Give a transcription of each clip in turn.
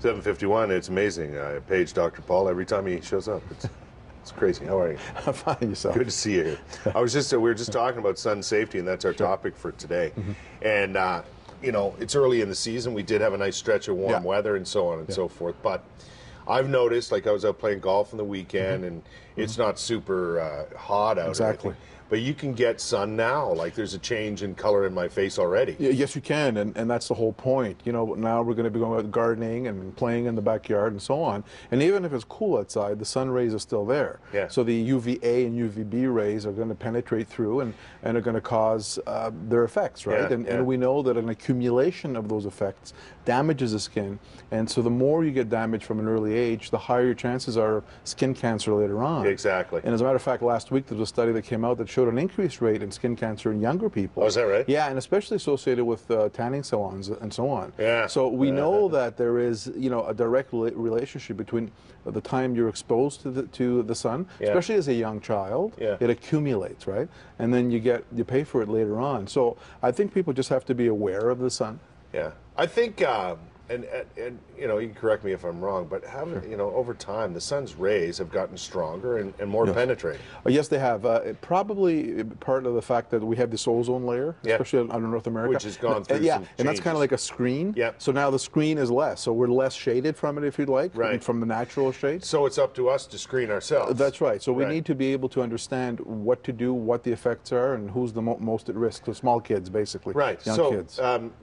7:51. It's amazing. I page Dr. Paul every time he shows up. It's crazy. How are you? I'm fine, yourself. Good to see you here. We were just talking about sun safety, and that's our topic for today. And you know, it's early in the season. We did have a nice stretch of warm weather and so on and so forth. But I've noticed, like I was out playing golf on the weekend, and it's not super hot out. Exactly. But you can get sun now. Like there's a change in color in my face already. Yes, you can, and that's the whole point. You know, now we're going to be going out gardening and playing in the backyard and so on. And even if it's cool outside, the sun rays are still there. Yeah. So the UVA and UVB rays are going to penetrate through and are going to cause their effects, right? Yeah, And we know that an accumulation of those effects damages the skin. And so the more you get damaged from an early age, the higher your chances are of skin cancer later on. Exactly. And as a matter of fact, last week there was a study that came out that showed an increased rate in skin cancer in younger people. Oh, is that right? Yeah, and especially associated with tanning salons and so on. Yeah. So we know that there is, you know, a direct relationship between the time you're exposed to the sun, especially as a young child. It accumulates, right? And then you pay for it later on. So I think people just have to be aware of the sun. Yeah, I think. And you know, you can correct me if I'm wrong, but you know, over time, the sun's rays have gotten stronger and more penetrating. Yes, they have. Probably part of the fact that we have this ozone layer, especially under North America, which has gone through some and that's changes. kind of like a screen. Yeah. So now the screen is less, so we're less shaded from it, if you'd like, from the natural shade. So it's up to us to screen ourselves. That's right. So we need to be able to understand what to do, what the effects are, and who's the most at risk. So small kids, basically. Right. Young kids.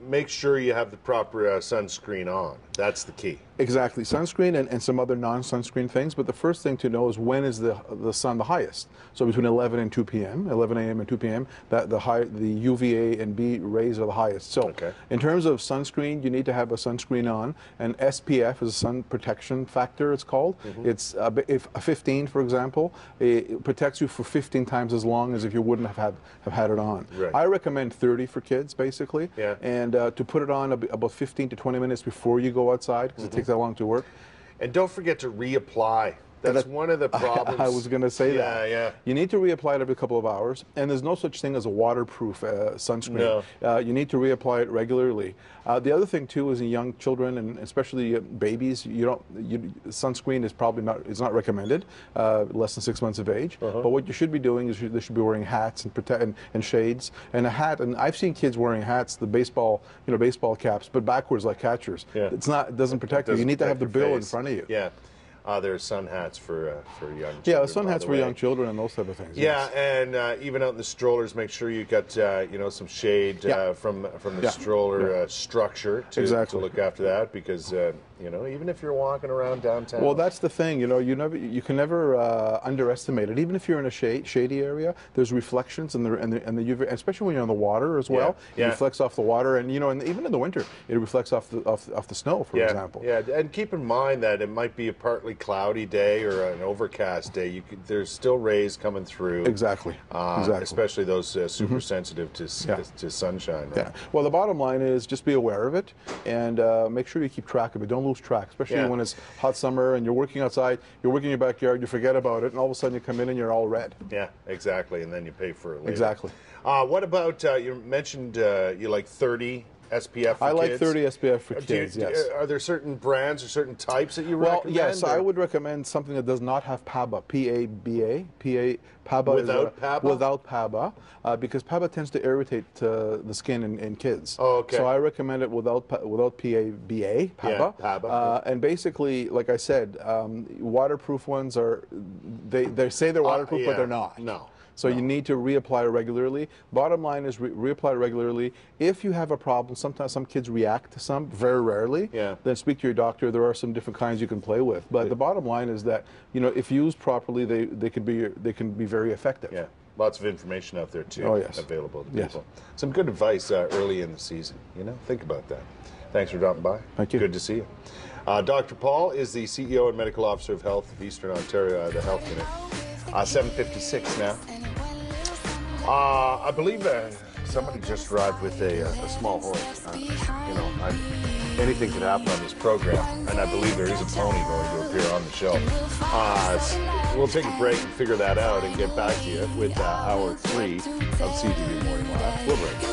Make sure you have the proper sunscreen on. That's the key. Exactly. Sunscreen and some other non-sunscreen things. But the first thing to know is when is the sun the highest. So between 11 and 2 p.m., 11 a.m. and 2 p.m., the UVA and B rays are the highest. So in terms of sunscreen, you need to have a sunscreen on. And SPF is a sun protection factor, it's called. It's if a 15, for example, it protects you for 15 times as long as if you wouldn't have had it on. Right. I recommend 30 for kids, basically. Yeah. And to put it on about 15 to 20 minutes before you go outside, because it takes that long to work. And don't forget to reapply. That's one of the problems. I was going to say that. Yeah. You need to reapply it every couple of hours, and there's no such thing as a waterproof sunscreen. No. You need to reapply it regularly. The other thing too is in young children and especially babies, sunscreen is probably not recommended less than 6 months of age. But what you should be doing is they should be wearing hats and shades and a hat. And I've seen kids wearing hats, the baseball caps, but backwards like catchers. It doesn't protect you. You need to have the bill in front of you. Yeah. There are sun hats for young children. Yeah, sun hats for young children and those type of things. Yeah, and even out in the strollers, make sure you got some shade from the stroller structure to look after that, because even if you're walking around downtown. Well, that's the thing. You can never underestimate it. Even if you're in a shady area, there's reflections in the UV, especially when you're on the water as well. It reflects off the water, and and even in the winter, it reflects off the snow, for example. Yeah, and keep in mind that it might be a partly cloudy day or an overcast day. There's still rays coming through. Exactly. Especially those super sensitive to sunshine. Right? Yeah. Well, the bottom line is just be aware of it and make sure you keep track of it. Don't lose track, especially when it's hot summer and you're working outside, you're working in your backyard, you forget about it, and all of a sudden you come in and you're all red. Yeah, exactly, and then you pay for it later. Exactly. What about, you mentioned you like 30 SPF for I kids? like 30 SPF for kids, yes. Are there certain brands or certain types that you recommend? Well, yes, I would recommend something that does not have PABA, P-A-B-A. PABA without PABA? Without PABA, because PABA tends to irritate the skin in kids. Oh, okay. So I recommend it without PABA, PABA. Yeah, PABA. And basically, like I said, waterproof ones they say they're waterproof, but they're not. No. So you need to reapply regularly. Bottom line is reapply regularly. If you have a problem, sometimes some kids react to some, very rarely. Then speak to your doctor. There are some different kinds you can play with. But the bottom line is that if used properly, they can be very effective. Yeah. Lots of information out there too, available to people. Some good advice early in the season. Think about that. Thanks for dropping by. Thank you. Good to see you. Dr. Paul is the CEO and Medical Officer of Health of Eastern Ontario, the Health Unit. 7:56 now. I believe somebody just arrived with a small horse. Anything could happen on this program, and I believe there is a pony going to appear on the show. We'll take a break and figure that out and get back to you with hour 3 of CTV Morning Live. We'll break.